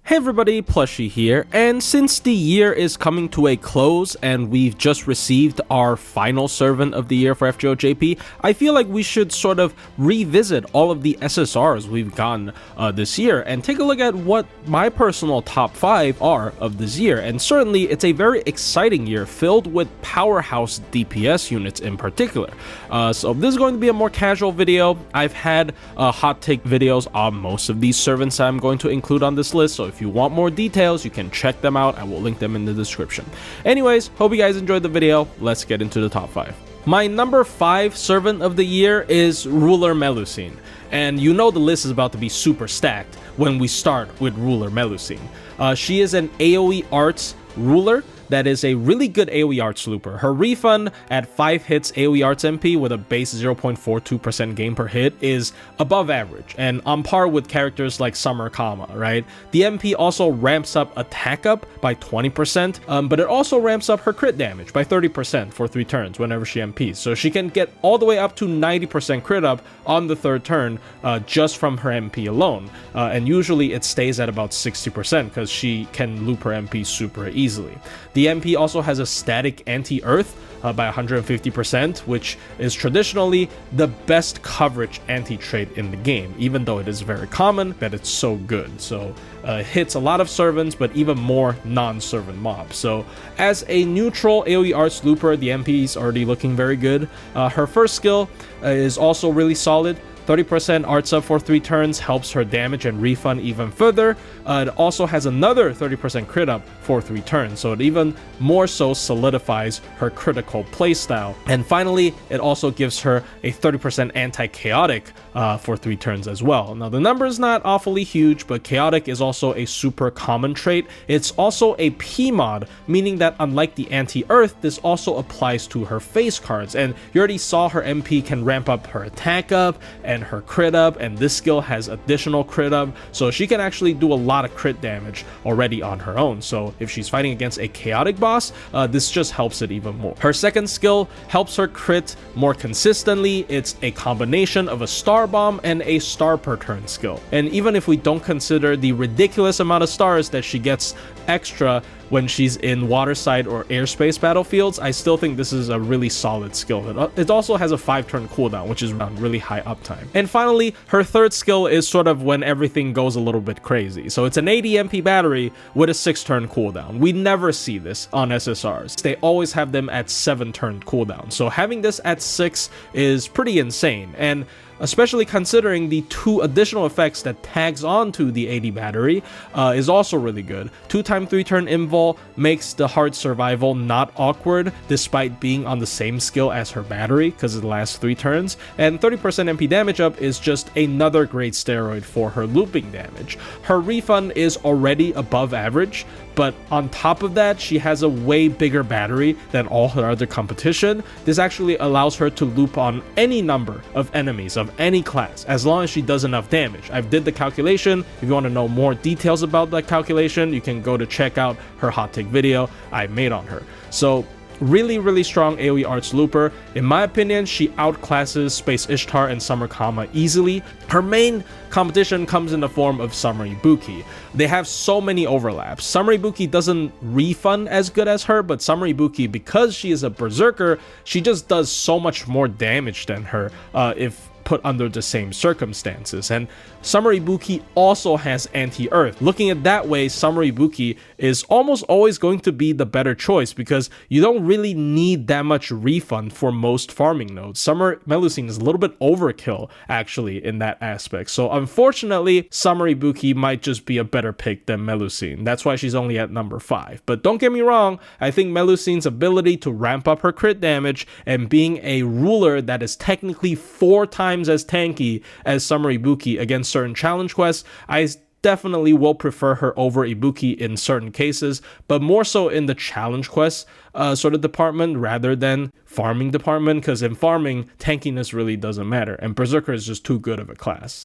Hey everybody, Plushie here, and since the year is coming to a close and we've just received our final Servant of the Year for FGO JP, I feel like we should sort of revisit all of the SSRs we've gotten this year and take a look at what my personal top 5 are of this year. And certainly it's a very exciting year filled with powerhouse DPS units in particular. So this is going to be a more casual video. I've had hot take videos on most of these servants I'm going to include on this list, so if you want more details, you can check them out. I will link them in the description. Anyways, hope you guys enjoyed the video. Let's get into the top 5. My number 5 Servant of the Year is Ruler Melusine. And you know the list is about to be super stacked when we start with Ruler Melusine. She is an AoE arts ruler that is a really good AoE arts looper. Her refund at 5 hits AoE arts MP with a base 0.42% gain per hit is above average and on par with characters like Summer Kama, right? The MP also ramps up attack up by 20%, but it also ramps up her crit damage by 30% for 3 turns whenever she MPs. So she can get all the way up to 90% crit up on the 3rd turn just from her MP alone. And usually it stays at about 60% because she can loop her MP super easily. The MP also has a static anti-earth by 150%, which is traditionally the best coverage anti-trait in the game, even though it is very common, but it's so good. So it hits a lot of servants, but even more non-servant mobs. So as a neutral AoE arts looper, the MP is already looking very good. Her first skill is also really solid. 30% arts up for 3 turns helps her damage and refund even further. It also has another 30% crit up for 3 turns, so it even more so solidifies her critical playstyle. And finally, it also gives her a 30% anti-chaotic for 3 turns as well. Now the number is not awfully huge, but chaotic is also a super common trait. It's also a P mod, meaning that unlike the anti-earth, this also applies to her face cards. And you already saw her MP can ramp up her attack up and her crit up, and this skill has additional crit up, so she can actually do a lot of crit damage already on her own. So if she's fighting against a chaotic boss, this just helps it even more. Her second skill helps her crit more consistently. It's a combination of a star bomb and a star per turn skill, and even if we don't consider the ridiculous amount of stars that she gets extra when she's in waterside or airspace battlefields, I still think this is a really solid skill. It also has a 5-turn cooldown, which is really high uptime. And finally, her third skill is sort of when everything goes a little bit crazy. So it's an 80 MP battery with a 6-turn cooldown. We never see this on SSRs. They always have them at 7-turn cooldown. So having this at 6 is pretty insane. And especially considering the 2 additional effects that tags onto the 80 battery is also really good. 2x 3-turn invul makes the hard survival not awkward despite being on the same skill as her battery because it lasts 3 turns, and 30% MP damage up is just another great steroid for her looping damage. Her refund is already above average, but on top of that, she has a way bigger battery than all her other competition. This actually allows her to loop on any number of enemies of any class, as long as she does enough damage. I've did the calculation. If you want to know more details about that calculation, you can go to check out her hot take video I made on her. So really strong AoE arts looper. In my opinion, she outclasses Space Ishtar and Summer Kama easily. Her main competition comes in the form of Summer Ibuki. They have so many overlaps. Summer Ibuki doesn't refund as good as her, but Summer Ibuki, because she is a berserker, she just does so much more damage than her if put under the same circumstances. And Summer Ibuki also has anti-earth. Looking at that way, Summer Ibuki is almost always going to be the better choice because you don't really need that much refund for most farming nodes. Summer Melusine is a little bit overkill actually in that aspect. So unfortunately, Summer Ibuki might just be a better pick than Melusine. That's why she's only at number 5. But don't get me wrong, I think Melusine's ability to ramp up her crit damage and being a ruler that is technically 4 times as tanky as Summer Ibuki against certain challenge quests, I definitely will prefer her over Ibuki in certain cases, but more so in the challenge quest sort of department rather than farming department, because in farming, tankiness really doesn't matter, and Berserker is just too good of a class.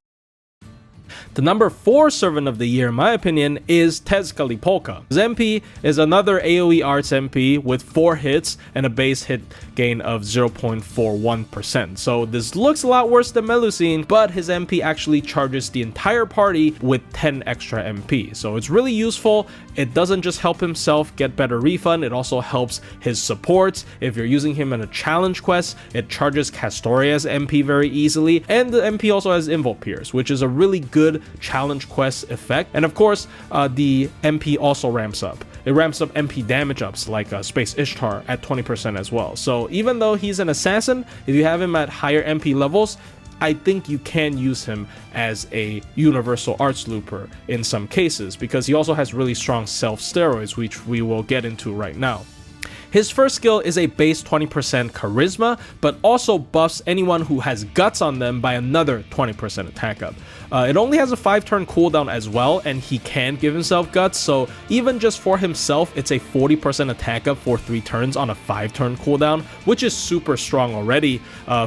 The number 4 Servant of the Year, in my opinion, is Tezcatlipoca. His MP is another AoE Arts MP with 4 hits and a base hit gain of 0.41%. So this looks a lot worse than Melusine, but his MP actually charges the entire party with 10 extra MP. So it's really useful. It doesn't just help himself get better refund, it also helps his supports. If you're using him in a challenge quest, it charges Castoria's MP very easily, and the MP also has Invoke Pierce, which is a really good challenge quest effect. And of course, the MP also ramps up. It ramps up MP damage ups like Space Ishtar at 20% as well. So even though he's an assassin, if you have him at higher MP levels, I think you can use him as a universal arts looper in some cases, because he also has really strong self-steroids, which we will get into right now. His first skill is a base 20% charisma, but also buffs anyone who has guts on them by another 20% attack up. It only has a 5-turn cooldown as well, and he can give himself guts, so even just for himself, it's a 40% attack up for 3 turns on a 5-turn cooldown, which is super strong already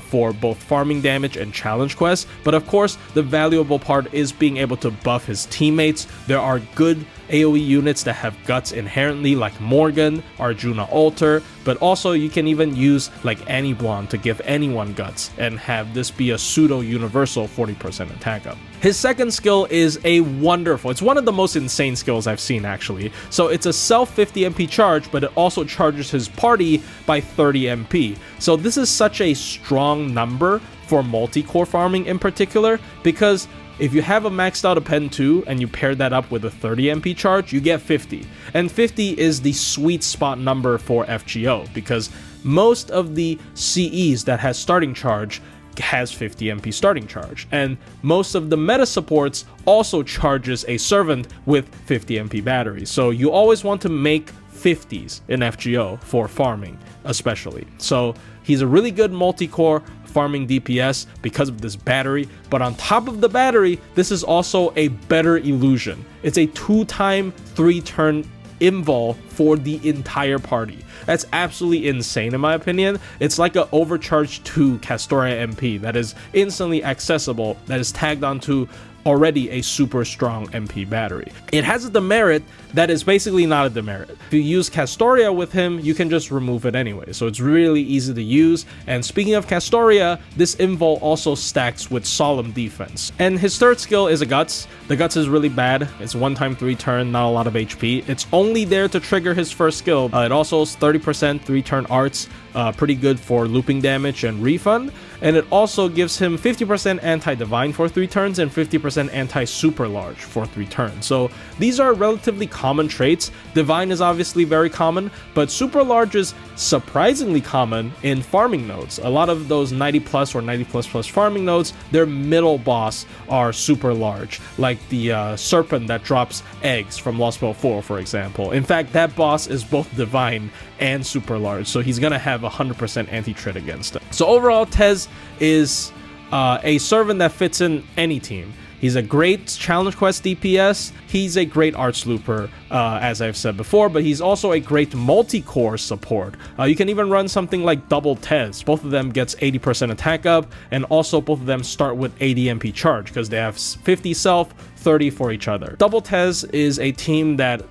for both farming damage and challenge quests. But of course, the valuable part is being able to buff his teammates. There are good AoE units that have guts inherently, like Morgan, Arjuna Alter, but also you can even use like Annie Blonde to give anyone guts and have this be a pseudo universal 40% attack up. His second skill is it's one of the most insane skills I've seen actually. So it's a self 50 MP charge, but it also charges his party by 30 MP. So this is such a strong number for multi-core farming in particular, because if you have a maxed out Append 2 and you pair that up with a 30 MP charge, you get 50. And 50 is the sweet spot number for FGO, because most of the CEs that has starting charge has 50 MP starting charge, and most of the meta supports also charges a servant with 50 MP batteries. So you always want to make 50s in FGO for farming especially. So he's a really good multi-core farming DPS because of this battery, but on top of the battery, this is also a better illusion. It's a 2-time 3-turn invul for the entire party. That's absolutely insane in my opinion. It's like an overcharged 2 Castoria MP that is instantly accessible, that is tagged onto already a super strong MP battery. It has a demerit that is basically not a demerit. If you use Castoria with him, you can just remove it anyway, so it's really easy to use. And speaking of Castoria, this invul also stacks with Solemn Defense. And his third skill is a Guts. The Guts is really bad. It's 1-time 3-turn, not a lot of HP. It's only there to trigger his first skill. It also is 30% 3-turn arts, pretty good for looping damage and refund. And it also gives him 50% anti-divine for 3 turns and 50% anti-super large for 3 turns. So these are relatively common traits. Divine is obviously very common, but super large is surprisingly common in farming nodes. A lot of those 90 plus or 90 plus plus farming nodes, their middle boss are super large, like the serpent that drops eggs from Lost Spell 4, for example. In fact, that boss is both divine and super large, so he's gonna have 100% anti-crit against it. So overall, Tez is a servant that fits in any team. He's a great challenge quest DPS, he's a great arts looper, as I've said before, but he's also a great multi-core support. You can even run something like Double Tez. Both of them gets 80% attack up, and also both of them start with 80 MP charge, because they have 50 self, 30 for each other. Double Tez is a team that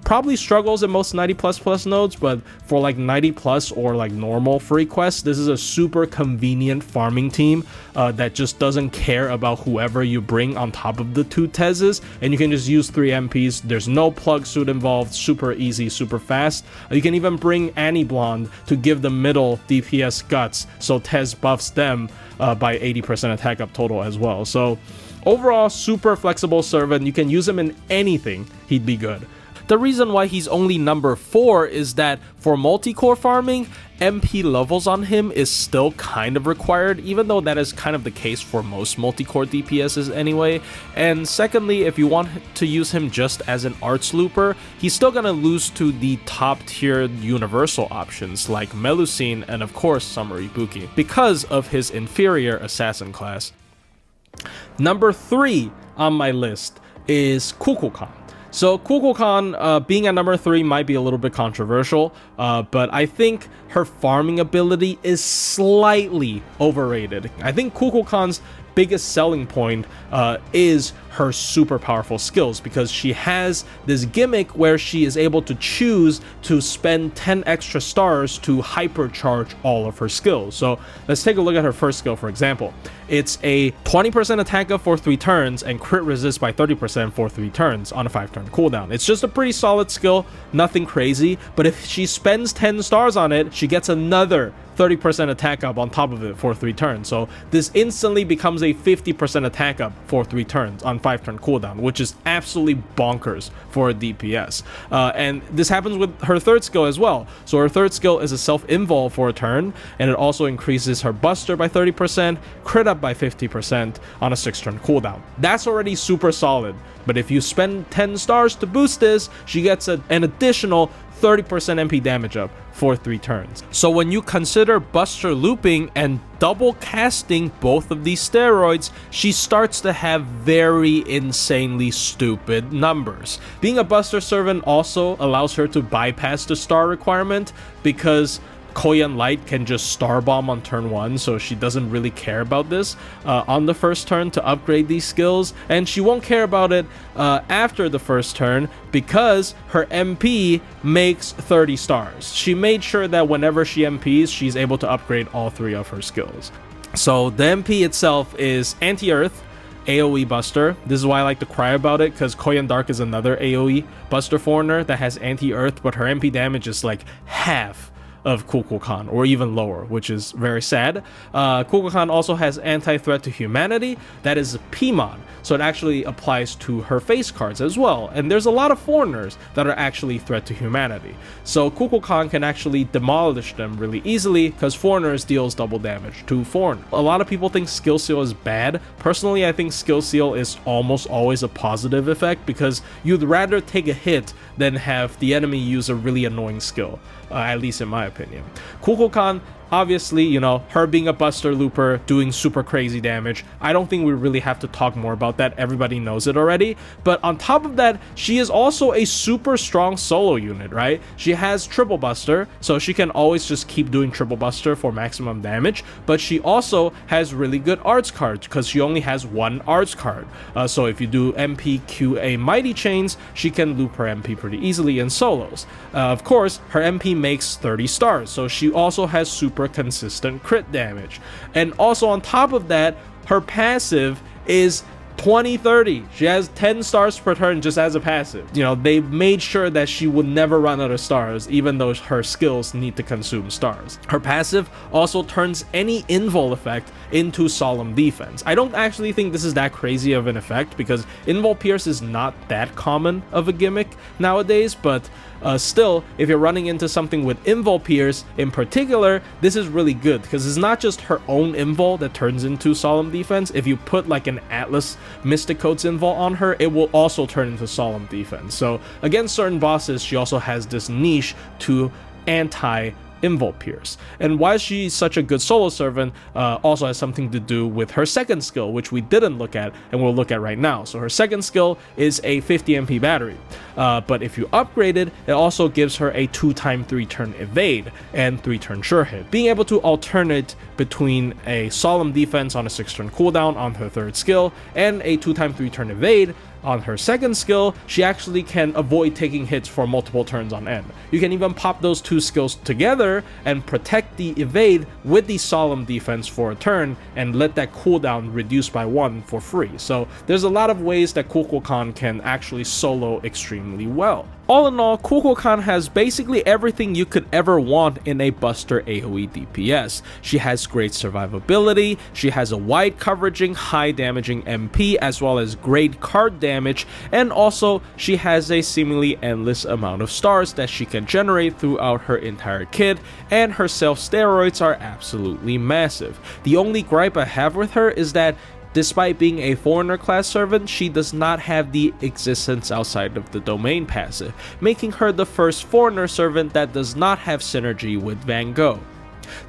probably struggles in most 90 plus plus nodes, but for like 90 plus or like normal free quests, this is a super convenient farming team that just doesn't care about whoever you bring on top of the 2 Tezes, and you can just use 3 MPs. There's no plug suit involved, super easy, super fast. You can even bring Annie Blonde to give the middle DPS guts, so Tez buffs them by 80% attack up total as well. So overall, super flexible servant. You can use him in anything, he'd be good. The reason why he's only number 4 is that for multi-core farming, MP levels on him is still kind of required, even though that is kind of the case for most multi-core DPSs anyway. And secondly, if you want to use him just as an arts looper, he's still gonna lose to the top tier universal options like Melusine and of course Summer Ibuki because of his inferior assassin class. Number 3 on my list is Kukulkan. So Kukulkan being at number 3 might be a little bit controversial, but I think her farming ability is slightly overrated. I think Kukulkan's biggest selling point is her super powerful skills, because she has this gimmick where she is able to choose to spend 10 extra stars to hypercharge all of her skills. So let's take a look at her first skill, for example. It's a 20% attack up for 3 turns and crit resist by 30% for 3 turns on a 5-turn cooldown. It's just a pretty solid skill, nothing crazy, but if she spends 10 stars on it, she gets another 30% attack up on top of it for 3 turns. So this instantly becomes a 50% attack up for 3 turns on 5-turn cooldown, which is absolutely bonkers for a DPS. And this happens with her third skill as well. So her third skill is a self-invol for a turn, and it also increases her buster by 30%, crit up by 50% on a 6-turn cooldown. That's already super solid, but if you spend 10 stars to boost this, she gets an additional 30% MP damage up for 3 turns. So when you consider Buster looping and double casting both of these steroids, she starts to have very insanely stupid numbers. Being a Buster servant also allows her to bypass the star requirement, because Koyan Light can just star bomb on turn 1, so she doesn't really care about this on the first turn to upgrade these skills, and she won't care about it after the first turn because her MP makes 30 stars. She made sure that whenever she MPs, she's able to upgrade all 3 of her skills. So the MP itself is Anti-Earth, AoE Buster. This is why I like to cry about it, because Koyan Dark is another AoE Buster foreigner that has Anti-Earth, but her MP damage is like half of Kukulkan, or even lower, which is very sad. Kukulkan also has anti-threat to humanity. That is a PMOD, so it actually applies to her face cards as well. And there's a lot of foreigners that are actually threat to humanity. So Kukulkan can actually demolish them really easily, because foreigners deals double damage to foreign. A lot of people think Skill Seal is bad. Personally, I think Skill Seal is almost always a positive effect, because you'd rather take a hit than have the enemy use a really annoying skill. At least in my opinion. Kukulkan, obviously, you know, her being a Buster Looper, doing super crazy damage. I don't think we really have to talk more about that. Everybody knows it already. But on top of that, she is also a super strong solo unit, right? She has Triple Buster, so she can always just keep doing Triple Buster for maximum damage. But she also has really good arts cards, because she only has 1 arts card. So if you do MP, QA, Mighty Chains, she can loop her MP pretty easily in solos. Of course, her MP makes 30 stars, so she also has super consistent crit damage. And also on top of that, her passive is 20-30. She has 10 stars per turn just as a passive. You know, they made sure that she would never run out of stars, even though her skills need to consume stars. Her passive also turns any invul effect into solemn defense. I don't actually think this is that crazy of an effect, because invul pierce is not that common of a gimmick nowadays, but still, if you're running into something with invul pierce in particular, this is really good, because it's not just her own invul that turns into solemn defense. If you put like an Atlas Mystic Code's invul on her, it will also turn into solemn defense. So against certain bosses, she also has this niche to anti-invul pierce. And why she's such a good solo servant also has something to do with her second skill, which we didn't look at and we'll look at right now. So her second skill is a 50 MP battery, but if you upgrade it, it also gives her a 2x 3-turn evade and 3-turn sure hit, being able to alternate between a solemn defense on a 6-turn cooldown on her third skill and a 2x 3-turn evade on her second skill. She actually can avoid taking hits for multiple turns on end. You can even pop those 2 skills together and protect the evade with the solemn defense for a turn and let that cooldown reduce by 1 for free. So there's a lot of ways that Kukulkan can actually solo extremely well. All in all, Kukulkan has basically everything you could ever want in a Buster AoE DPS. She has great survivability, she has a wide coveraging, high damaging MP, as well as great card damage, and also she has a seemingly endless amount of stars that she can generate throughout her entire kit, and her self-steroids are absolutely massive. The only gripe I have with her is that despite being a foreigner class servant, she does not have the existence outside of the domain passive, making her the first foreigner servant that does not have synergy with Van Gogh.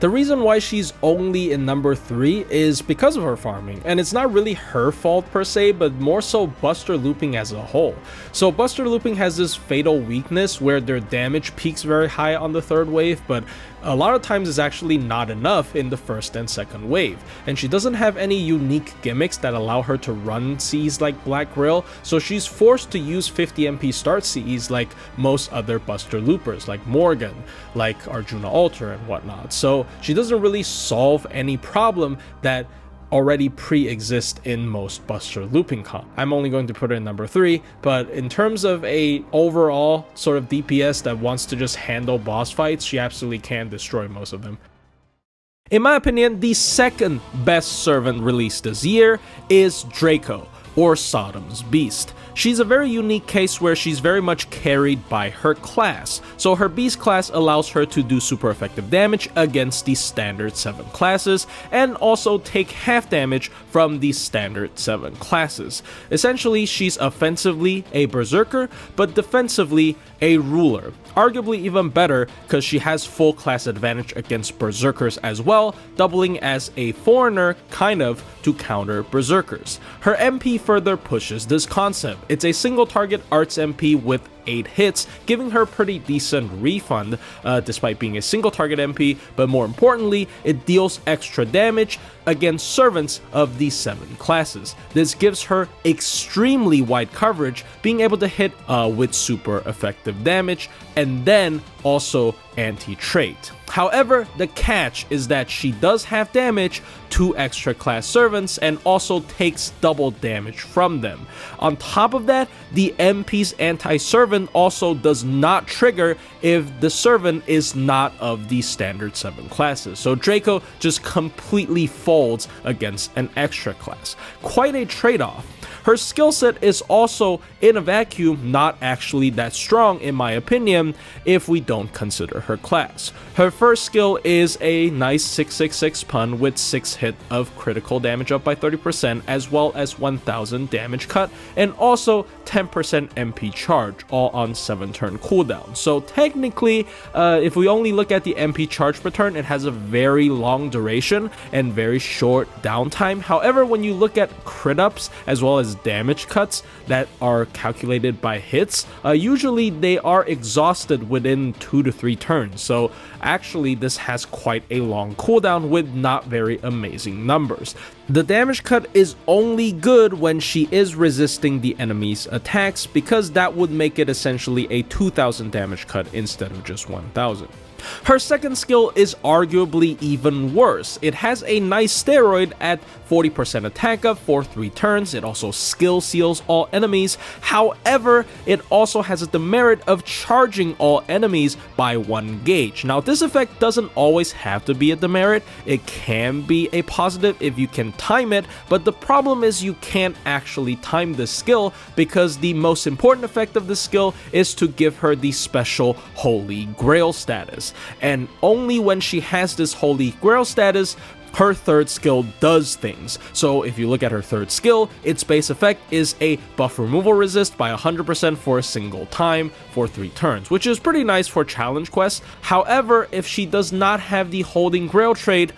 The reason why she's only in number 3 is because of her farming, and it's not really her fault per se, but more so Buster Looping as a whole. So Buster Looping has this fatal weakness where their damage peaks very high on the 3rd wave, but a lot of times is actually not enough in the 1st and 2nd wave, and she doesn't have any unique gimmicks that allow her to run Cs like Black Grill, so she's forced to use 50 MP start Cs like most other Buster Loopers, like Morgan, like Arjuna Alter and whatnot. So she doesn't really solve any problem that already pre-exist in most Buster Looping comp. I'm only going to put her in number 3, but in terms of a overall sort of DPS that wants to just handle boss fights, she absolutely can destroy most of them. In my opinion, the second best servant released this year is Draco, or Sodom's Beast. She's a very unique case where she's very much carried by her class. So her Beast class allows her to do super effective damage against the standard 7 classes and also take half damage from the standard 7 classes. Essentially, she's offensively a berserker, but defensively a ruler. Arguably even better because she has full class advantage against berserkers as well, doubling as a foreigner kind of to counter berserkers. Her MP further pushes this concept. It's a single target arts MP with 8 hits, giving her pretty decent refund despite being a single target MP, but more importantly, it deals extra damage against servants of these 7 classes. This gives her extremely wide coverage, being able to hit with super effective damage, and then also anti-trait. However, the catch is that she does have damage to extra class servants and also takes double damage from them. On top of that, the MP's anti-servant also does not trigger if the servant is not of the standard 7 classes. So Draco just completely folds against an extra class. Quite a trade-off. Her skill set is also, in a vacuum, not actually that strong in my opinion if we don't consider her class. Her first skill is a nice 666 pun with 6 hit of critical damage up by 30% as well as 1000 damage cut and also 10% MP charge, all on 7 turn cooldown. So technically, if we only look at the MP charge per turn, it has a very long duration and very short downtime. However, when you look at crit ups as well as damage cuts that are calculated by hits, usually they are exhausted within 2 to 3 turns. So actually this has quite a long cooldown with not very amazing numbers. The damage cut is only good when she is resisting the enemy's attacks, because that would make it essentially a 2000 damage cut instead of just 1000. Her second skill is arguably even worse. It has a nice steroid at 40% attack up for 3 turns. It also skill seals all enemies. However, it also has a demerit of charging all enemies by 1 gauge. Now, this effect doesn't always have to be a demerit. It can be a positive if you can time it, but the problem is you can't actually time this skill because the most important effect of the skill is to give her the special Holy Grail status. And only when she has this Holy Grail status, her third skill does things. So if you look at her third skill, its base effect is a buff removal resist by 100% for a single time for 3 turns, which is pretty nice for challenge quests. However, if she does not have the Holding Grail trait,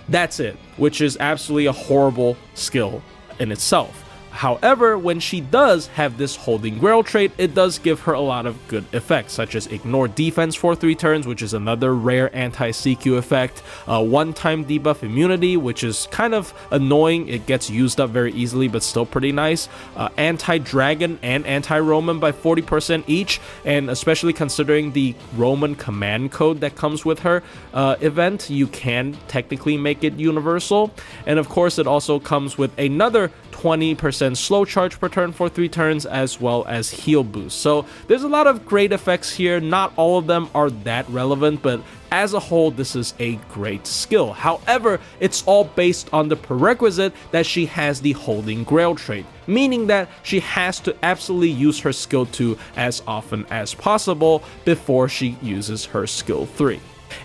that's it, which is absolutely a horrible skill in itself. However, when she does have this Holding Grail trait, it does give her a lot of good effects, such as Ignore Defense for 3 turns, which is another rare anti-CQ effect, one-time debuff immunity, which is kind of annoying, it gets used up very easily, but still pretty nice, anti-Dragon and anti-Roman by 40% each, and especially considering the Roman command code that comes with her event, you can technically make it universal, and of course it also comes with another 20% slow charge per turn for 3 turns, as well as heal boost. So there's a lot of great effects here. Not all of them are that relevant, but as a whole, this is a great skill. However, it's all based on the prerequisite that she has the Holding Grail trait, meaning that she has to absolutely use her skill 2 as often as possible before she uses her skill 3.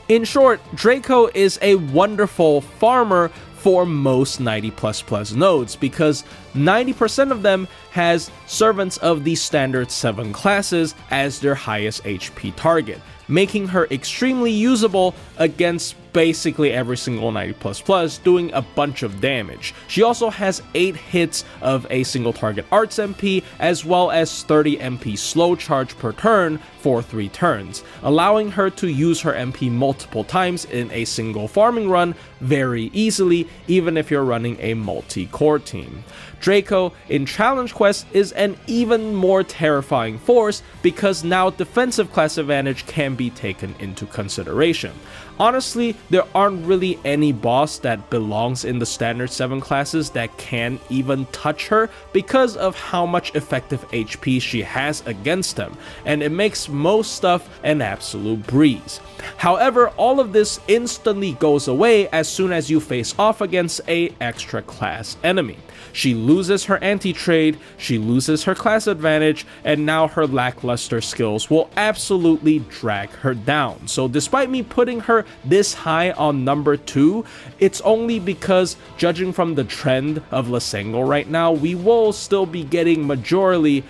In short, Draco is a wonderful farmer for most 90++ nodes, because 90% of them has servants of the standard 7 classes as their highest HP target, making her extremely usable against basically every single 90++, doing a bunch of damage. She also has 8 hits of a single target arts MP, as well as 30 MP slow charge per turn for 3 turns, allowing her to use her MP multiple times in a single farming run very easily, even if you're running a multi-core team. Draco in Challenge Quest is an even more terrifying force because now defensive class advantage can be taken into consideration. Honestly, there aren't really any boss that belongs in the standard 7 classes that can even touch her because of how much effective HP she has against them, and it makes most stuff an absolute breeze. However, all of this instantly goes away as soon as you face off against a extra class enemy. She loses her anti-trade, she loses her class advantage, and now her lackluster skills will absolutely drag her down. So despite me putting her this high on number 2, it's only because, judging from the trend of Lysango right now, we will still be getting majorly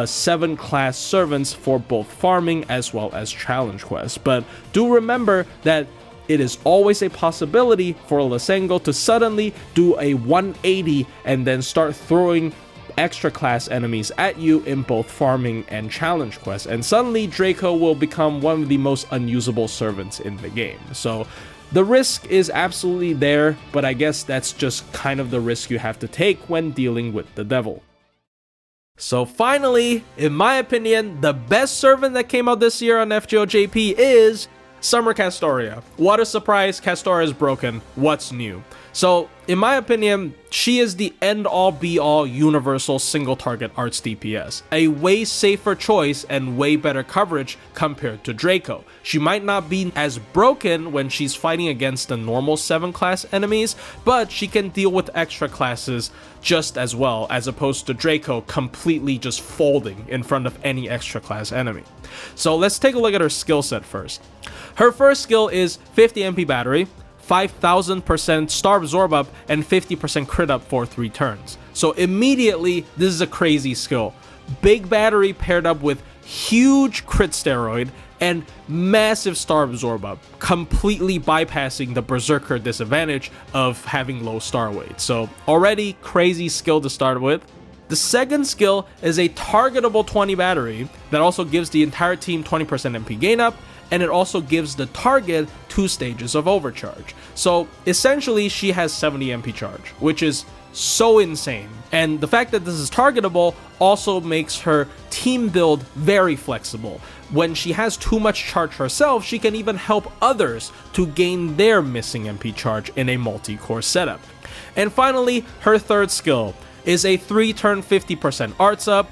7 class servants for both farming as well as challenge quests. But do remember that it is always a possibility for Lysango to suddenly do a 180 and then start throwing extra class enemies at you in both farming and challenge quests, and suddenly Draco will become one of the most unusable servants in the game. So the risk is absolutely there, but I guess that's just kind of the risk you have to take when dealing with the devil. So finally, in my opinion, the best servant that came out this year on FGO JP is Summer Castoria. What a surprise, Castoria is broken. What's new? So, in my opinion, she is the end-all be-all universal single-target arts DPS. A way safer choice and way better coverage compared to Draco. She might not be as broken when she's fighting against the normal 7-class enemies, but she can deal with extra classes just as well, as opposed to Draco completely just folding in front of any extra class enemy. So let's take a look at her skill set first. Her first skill is 50 MP battery, 5000% star absorb up, and 50% crit up for 3 turns. So immediately, this is a crazy skill. Big battery paired up with huge crit steroid and massive star absorb up, completely bypassing the berserker disadvantage of having low star weight. So already crazy skill to start with. The second skill is a targetable 20 battery that also gives the entire team 20% MP gain up, and it also gives the target 2 stages of overcharge. So essentially she has 70 MP charge, which is so insane. And the fact that this is targetable also makes her team build very flexible. When she has too much charge herself, she can even help others to gain their missing MP charge in a multi-core setup. And finally, her third skill is a 3-turn 50% arts up,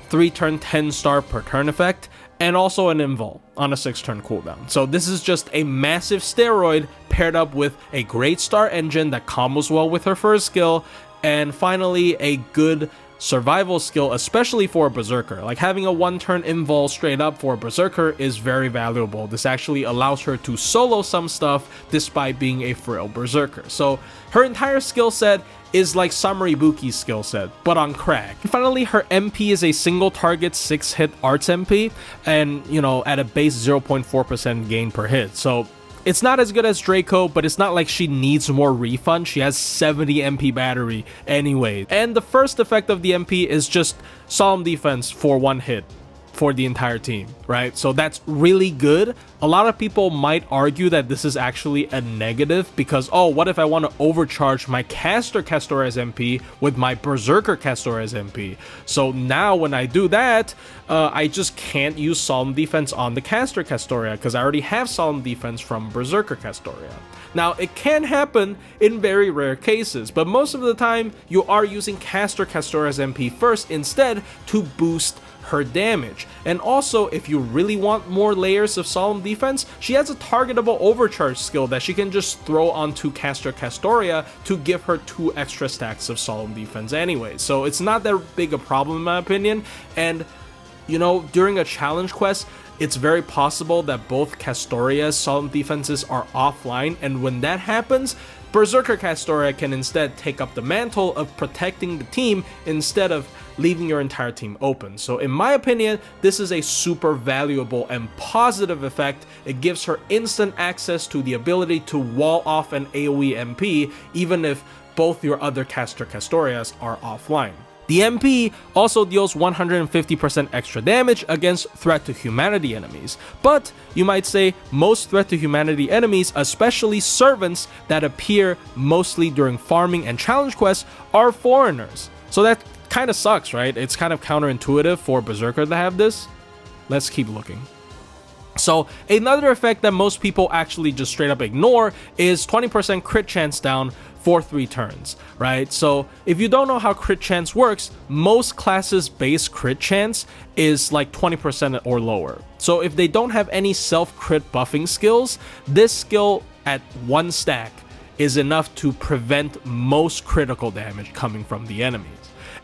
3-turn 10 star per turn effect, and also an invul on a 6-turn cooldown. So this is just a massive steroid paired up with a great star engine that combos well with her first skill, and finally a good survival skill, especially for a berserker. Like having a 1-turn invul straight up for a berserker is very valuable. This actually allows her to solo some stuff despite being a frail berserker. So her entire skill set is like Summer Ibuki's skill set, but on crack. And finally, her MP is a single target 6-hit arts MP, and at a base 0.4% gain per hit. So it's not as good as Draco, but it's not like she needs more refund. She has 70 MP battery anyway. And the first effect of the MP is just solemn defense for 1 hit for the entire team, right? So that's really good. A lot of people might argue that this is actually a negative because, oh, what if I want to overcharge my caster Castoria's MP with my berserker Castoria's MP? So now when I do that, I just can't use solemn defense on the caster Castoria because I already have solemn defense from berserker Castoria. Now, it can happen in very rare cases, but most of the time you are using caster Castoria's MP first instead to boost her damage. And also, if you really want more layers of solemn defense, she has a targetable overcharge skill that she can just throw onto caster Castoria to give her 2 extra stacks of solemn defense anyway. So it's not that big a problem in my opinion, and you know, during a challenge quest, it's very possible that both Castoria's Solemn Defenses are offline, and when that happens, Berserker Castoria can instead take up the mantle of protecting the team instead of leaving your entire team open. So in my opinion, this is a super valuable and positive effect. It gives her instant access to the ability to wall off an AoE MP even if both your other caster Castorias are offline. The MP also deals 150% extra damage against threat to humanity enemies, but you might say most threat to humanity enemies, especially servants that appear mostly during farming and challenge quests, are foreigners. So that kind of sucks, right? It's kind of counterintuitive for Berserker to have this. Let's keep looking. So another effect that most people actually just straight up ignore is 20% crit chance down for 3 turns, right? So if you don't know how crit chance works, most classes base crit chance is like 20% or lower. So if they don't have any self crit buffing skills, this skill at 1 stack is enough to prevent most critical damage coming from the enemies.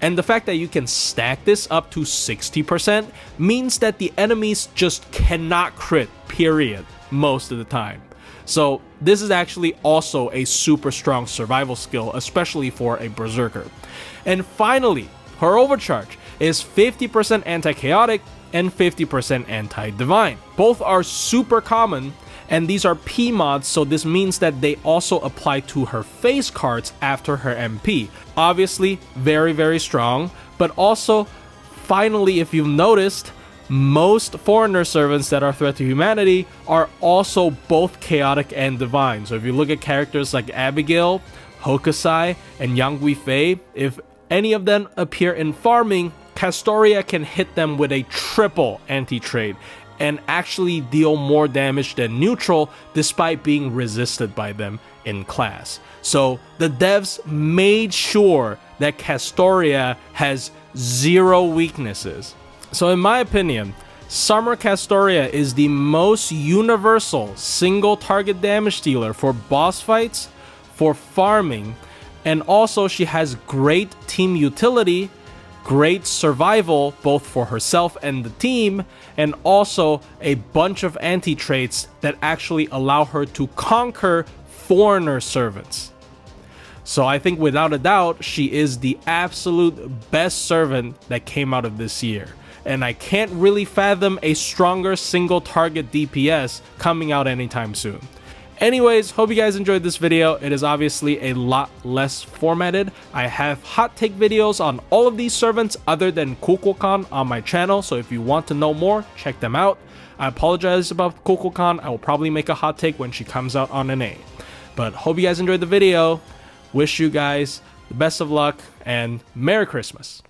And the fact that you can stack this up to 60% means that the enemies just cannot crit, period, most of the time. So this is actually also a super strong survival skill, especially for a Berserker. And finally, her overcharge is 50% anti-chaotic and 50% anti-divine. Both are super common, and these are P mods, so this means that they also apply to her face cards after her MP. Obviously, very, very strong, but also, finally, if you've noticed, most foreigner servants that are threat to humanity are also both chaotic and divine. So if you look at characters like Abigail, Hokusai, and Yang Guifei, if any of them appear in farming, Castoria can hit them with a triple anti-trade and actually deal more damage than neutral despite being resisted by them in class. So the devs made sure that Castoria has 0 weaknesses. So in my opinion, Summer Castoria is the most universal single target damage dealer for boss fights, for farming, and also she has great team utility, great survival both for herself and the team, and also a bunch of anti-traits that actually allow her to conquer foreigner servants. So I think without a doubt, she is the absolute best servant that came out of this year. And I can't really fathom a stronger single target DPS coming out anytime soon. Anyways, hope you guys enjoyed this video. It is obviously a lot less formatted. I have hot take videos on all of these servants other than Kukulkan on my channel, so if you want to know more, check them out. I apologize about Kukulkan. I will probably make a hot take when she comes out on NA. But hope you guys enjoyed the video. Wish you guys the best of luck and Merry Christmas.